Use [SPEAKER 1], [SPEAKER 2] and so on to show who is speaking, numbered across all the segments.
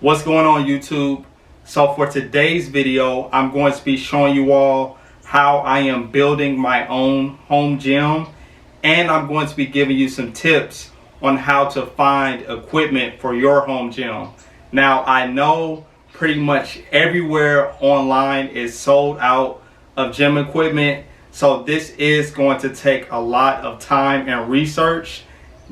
[SPEAKER 1] What's going on, YouTube? So for today's video, I'm going to be showing you all how I am building my own home gym, and I'm going to be giving you some tips on how to find equipment for your home gym. Now, I know pretty much everywhere online is sold out of gym equipment, so this is going to take a lot of time and research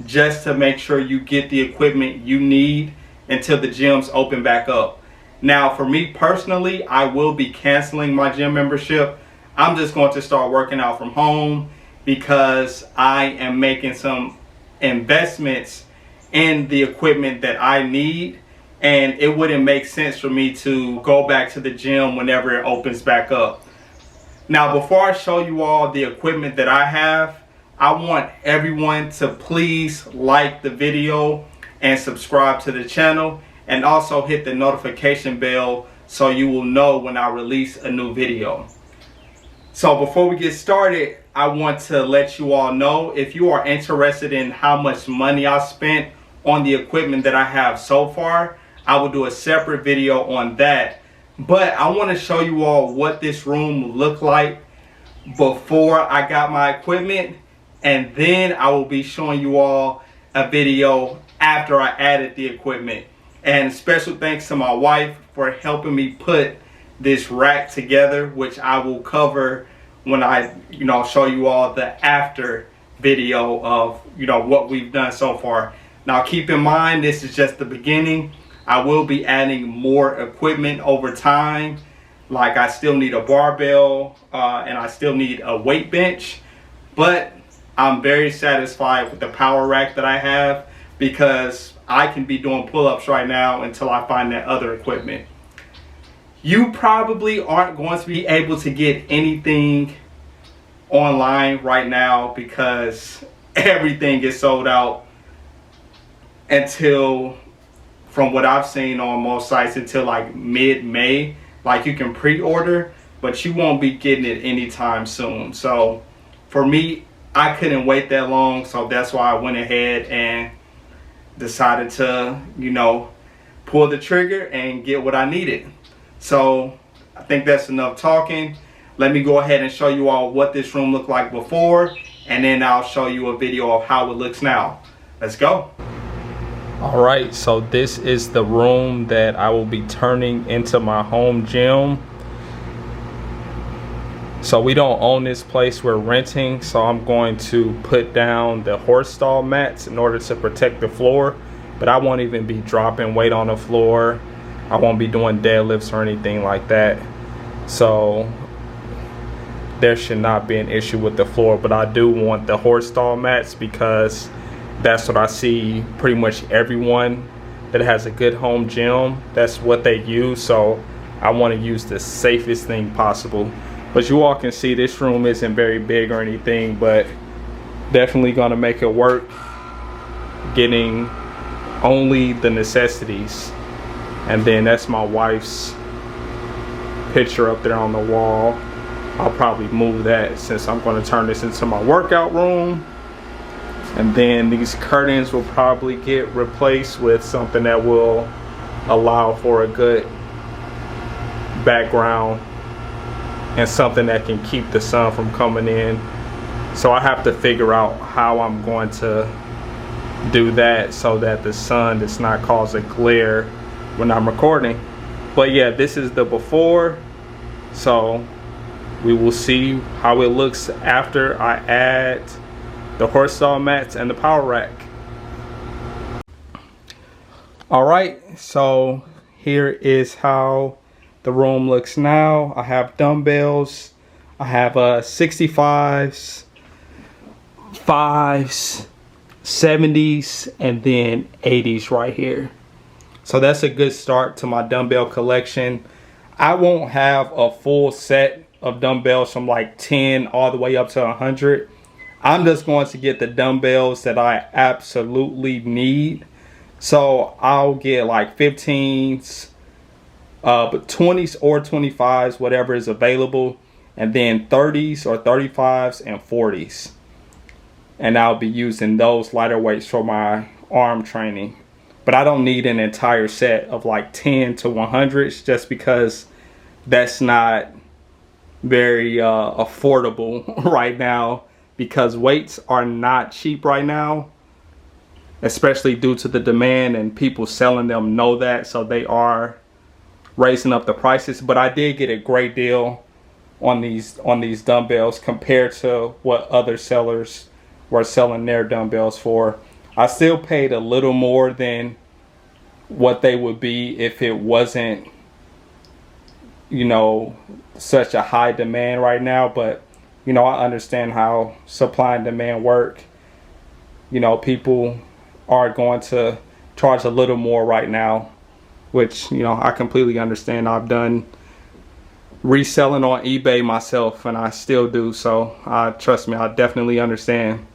[SPEAKER 1] just to make sure you get the equipment you need until the gyms open back up. Now, for me personally, I will be canceling my gym membership. I'm just going to start working out from home because I am making some investments in the equipment that I need, and it wouldn't make sense for me to go back to the gym whenever it opens back up. Now, before I show you all the equipment that I have, I want everyone to please like the video and subscribe to the channel, and also hit the notification bell so you will know when I release a new video. So before we get started, I want to let you all know, if you are interested in how much money I spent on the equipment that I have so far, I will do a separate video on that. But I want to show you all what this room looked like before I got my equipment, and then I will be showing you all a video after I added the equipment. And special thanks to my wife for helping me put this rack together, which I will cover when I show you all the after video of what we've done so far. Now, keep in mind, this is just the beginning. I will be adding more equipment over time. Like, I still need a barbell and I still need a weight bench, but I'm very satisfied with the power rack that I have, because I can be doing pull-ups right now until I find that other equipment. You probably aren't going to be able to get anything online right now because everything is sold out until, from what I've seen on most sites, until like mid-May. Like, you can pre-order, but you won't be getting it anytime soon. So for me, I couldn't wait that long, so that's why I went ahead and decided to pull the trigger and get what I needed. So I think that's enough talking. Let me go ahead and show you all what this room looked like before, and then I'll show you a video of how it looks now. Let's go. All right, so this is the room that I will be turning into my home gym. So we don't own this place, we're renting, so I'm going to put down the horse stall mats in order to protect the floor, but I won't even be dropping weight on the floor. I won't be doing deadlifts or anything like that, so there should not be an issue with the floor. But I do want the horse stall mats because that's what I see pretty much everyone that has a good home gym, that's what they use. So I want to use the safest thing possible. But you all can see this room isn't very big or anything, but definitely gonna make it work, getting only the necessities. And then that's my wife's picture up there on the wall. I'll probably move that since I'm gonna turn this into my workout room. And then these curtains will probably get replaced with something that will allow for a good background and something that can keep the sun from coming in. So I have to figure out how I'm going to do that so that the sun does not cause a glare when I'm recording. But yeah, this is the before, so we will see how it looks after I add the horse stall mats and the power rack. All right, so here is how the room looks now. I have dumbbells. I have 65s, 5s, 70s, and then 80s right here. So that's a good start to my dumbbell collection. I won't have a full set of dumbbells from like 10 all the way up to 100. I'm just going to get the dumbbells that I absolutely need. So I'll get like 15s, but 20s or 25s, whatever is available, and then 30s or 35s and 40s. And I'll be using those lighter weights for my arm training. but I don't need an entire set of like 10 to 100s just because that's not very affordable right now, because weights are not cheap right now, especially due to the demand, and people selling them know that, so they are raising up the prices. But I did get a great deal on these dumbbells compared to what other sellers were selling their dumbbells for. I still paid a little more than what they would be if it wasn't, you know, such a high demand right now. But you know, I understand how supply and demand work. You know, people are going to charge a little more right now, which, you know, I completely understand. I've done reselling on eBay myself, and I still do, so trust me, I definitely understand.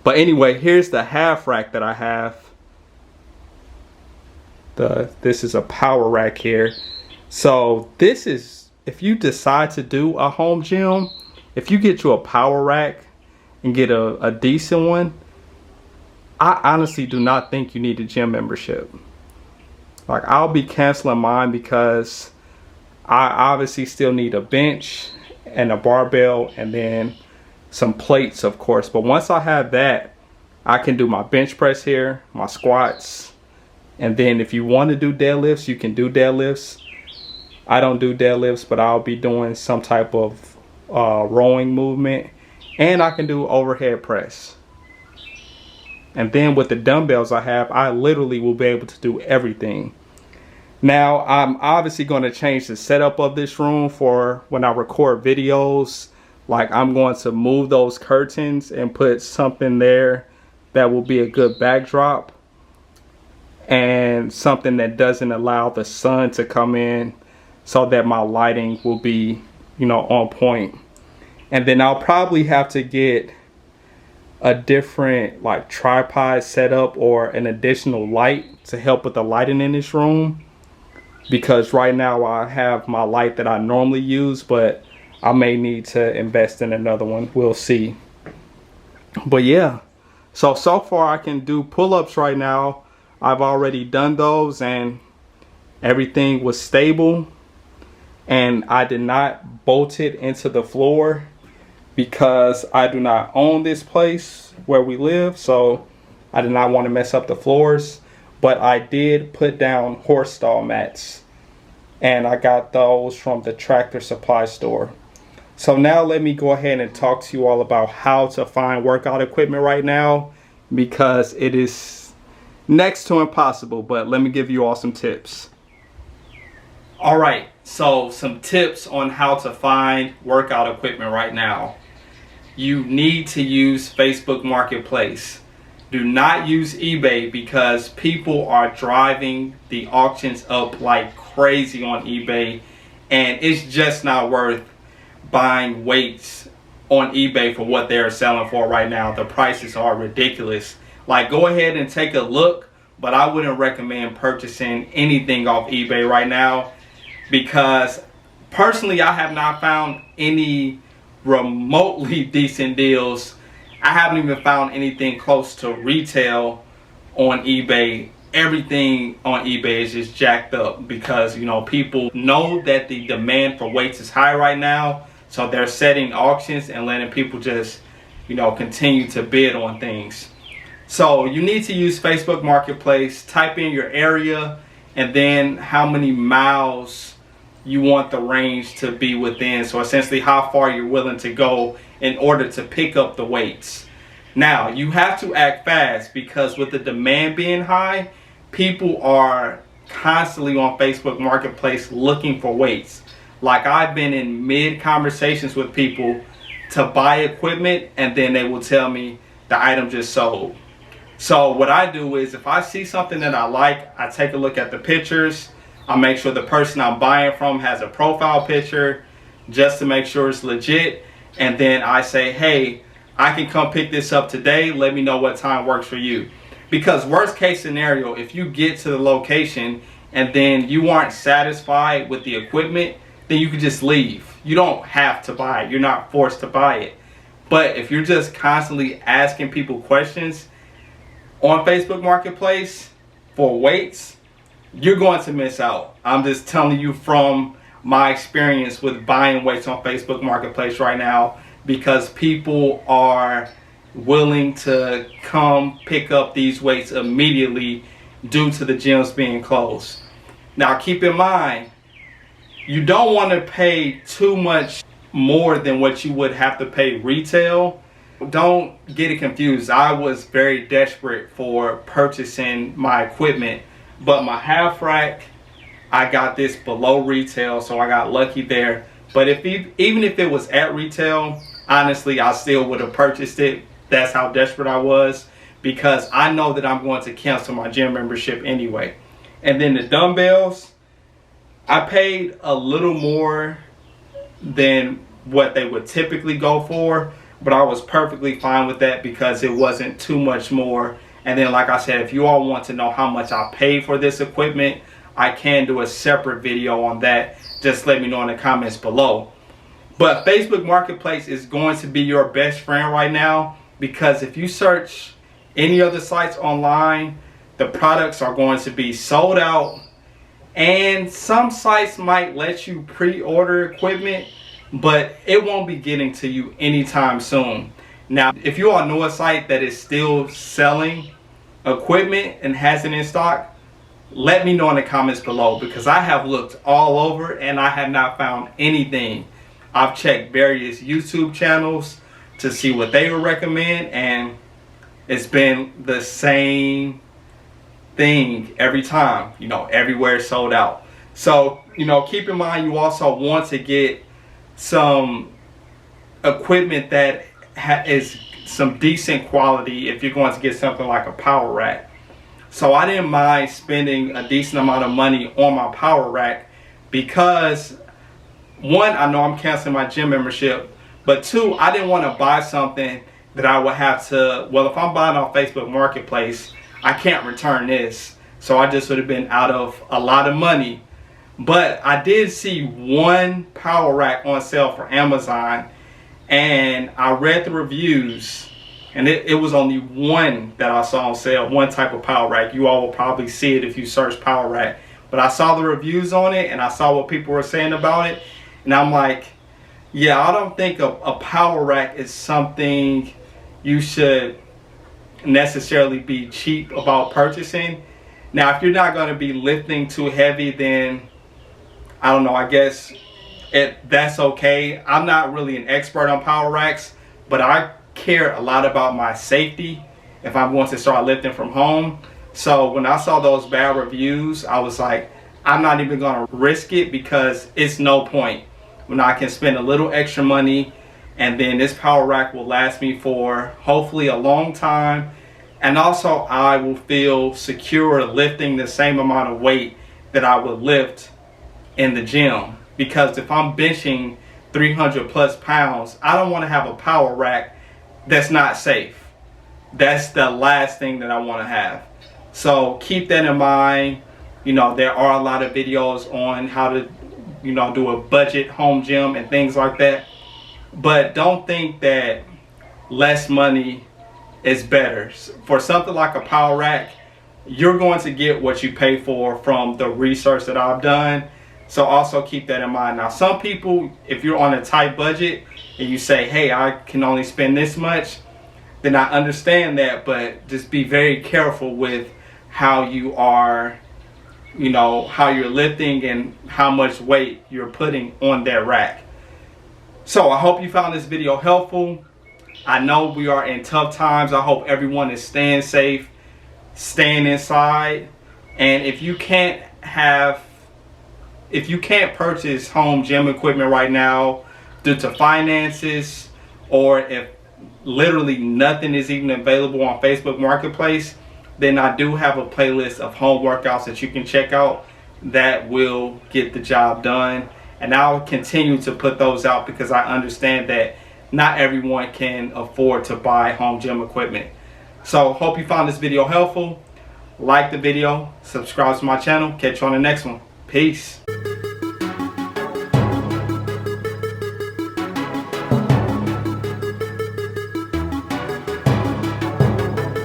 [SPEAKER 1] But anyway, here's the half rack that I have. This is a power rack here. So this is, if you decide to do a home gym, if you get you a power rack and get a decent one, I honestly do not think you need a gym membership. Like, I'll be canceling mine because I obviously still need a bench and a barbell and then some plates, of course. But once I have that, I can do my bench press here, my squats, and then if you want to do deadlifts, you can do deadlifts. I don't do deadlifts, but I'll be doing some type of rowing movement, and I can do overhead press. And then with the dumbbells I have, I literally will be able to do everything. Now, I'm obviously going to change the setup of this room for when I record videos. Like, I'm going to move those curtains and put something there that will be a good backdrop, and something that doesn't allow the sun to come in, so that my lighting will be, you know, on point. And then I'll probably have to get a different like tripod setup or an additional light to help with the lighting in this room, because right now I have my light that I normally use, but I may need to invest in another one. We'll see. But yeah, so far I can do pull-ups right now. I've already done those and everything was stable, and I did not bolt it into the floor because I do not own this place where we live, so I did not want to mess up the floors. But I did put down horse stall mats, and I got those from the Tractor Supply store. So now let me go ahead and talk to you all about how to find workout equipment right now, because it is next to impossible. But let me give you all some tips. Alright, so some tips on how to find workout equipment right now. You need to use Facebook Marketplace. Do not use eBay, because people are driving the auctions up like crazy on eBay, and it's just not worth buying weights on eBay for what they're selling for right now. The prices are ridiculous. Like, go ahead and take a look, but I wouldn't recommend purchasing anything off eBay right now, because personally I have not found any remotely decent deals. I haven't even found anything close to retail on eBay. Everything on eBay is just jacked up because, you know, people know that the demand for weights is high right now, so they're setting auctions and letting people just, you know, continue to bid on things. So you need to use Facebook Marketplace. Type in your area and then how many miles you want the range to be within. So essentially how far you're willing to go in order to pick up the weights. Now, you have to act fast, because with the demand being high, people are constantly on Facebook Marketplace looking for weights. Like, I've been in mid conversations with people to buy equipment, and then they will tell me the item just sold. So what I do is, if I see something that I like, I take a look at the pictures. I make sure the person I'm buying from has a profile picture just to make sure it's legit. And then I say, hey, I can come pick this up today. Let me know what time works for you. Because worst case scenario, if you get to the location and then you aren't satisfied with the equipment, then you can just leave. You don't have to buy it. You're not forced to buy it. But if you're just constantly asking people questions on Facebook Marketplace for weights, you're going to miss out. I'm just telling you from my experience with buying weights on Facebook Marketplace right now, because people are willing to come pick up these weights immediately due to the gyms being closed. Now keep in mind, you don't want to pay too much more than what you would have to pay retail. Don't get it confused. I was very desperate for purchasing my equipment, but my half rack, I got this below retail, so I got lucky there. But even if it was at retail, honestly, I still would have purchased it. That's how desperate I was, because I know that I'm going to cancel my gym membership anyway. And then the dumbbells, I paid a little more than what they would typically go for, but I was perfectly fine with that because it wasn't too much more. And then, like I said, if you all want to know how much I paid for this equipment, I can do a separate video on that. Just let me know in the comments below. But Facebook Marketplace is going to be your best friend right now, because if you search any other sites online, the products are going to be sold out. And some sites might let you pre-order equipment, but it won't be getting to you anytime soon. Now, if you all know a site that is still selling equipment and has it in stock, let me know in the comments below, because I have looked all over and I have not found anything. I've checked various YouTube channels to see what they would recommend, and it's been the same thing every time. You know, everywhere sold out. So, you know, keep in mind, you also want to get some equipment that is some decent quality if you're going to get something like a power rack. So I didn't mind spending a decent amount of money on my power rack, because one, I know I'm canceling my gym membership, but two, I didn't want to buy something that I would have to, well, if I'm buying off Facebook Marketplace, I can't return this. So I just would have been out of a lot of money. But I did see one power rack on sale for Amazon, and I read the reviews, and it was only one that I saw on sale, one type of power rack. You all will probably see it if you search power rack. But I saw the reviews on it, and I saw what people were saying about it, and I'm like, yeah, I don't think a power rack is something you should necessarily be cheap about purchasing. Now, if you're not going to be lifting too heavy, then I don't know, I guess that's okay. I'm not really an expert on power racks, but I care a lot about my safety if I'm going to start lifting from home. So when I saw those bad reviews, I was like, I'm not even going to risk it, because it's no point when I can spend a little extra money, and then this power rack will last me for hopefully a long time. And also I will feel secure lifting the same amount of weight that I would lift in the gym. Because if I'm benching 300 plus pounds, I don't want to have a power rack that's not safe. That's the last thing that I want to have. So keep that in mind. You know, there are a lot of videos on how to, you know, do a budget home gym and things like that. But don't think that less money is better. For something like a power rack, you're going to get what you pay for from the research that I've done. So also keep that in mind. Now, some people, if you're on a tight budget and you say, hey, I can only spend this much, then I understand that, but just be very careful with how you are, you know, how you're lifting and how much weight you're putting on that rack. So I hope you found this video helpful. I know we are in tough times. I hope everyone is staying safe, staying inside. And if you can't purchase home gym equipment right now due to finances, or if literally nothing is even available on Facebook Marketplace, then I do have a playlist of home workouts that you can check out that will get the job done. And I'll continue to put those out, because I understand that not everyone can afford to buy home gym equipment. So hope you found this video helpful. Like the video, subscribe to my channel. Catch you on the next one. Peace.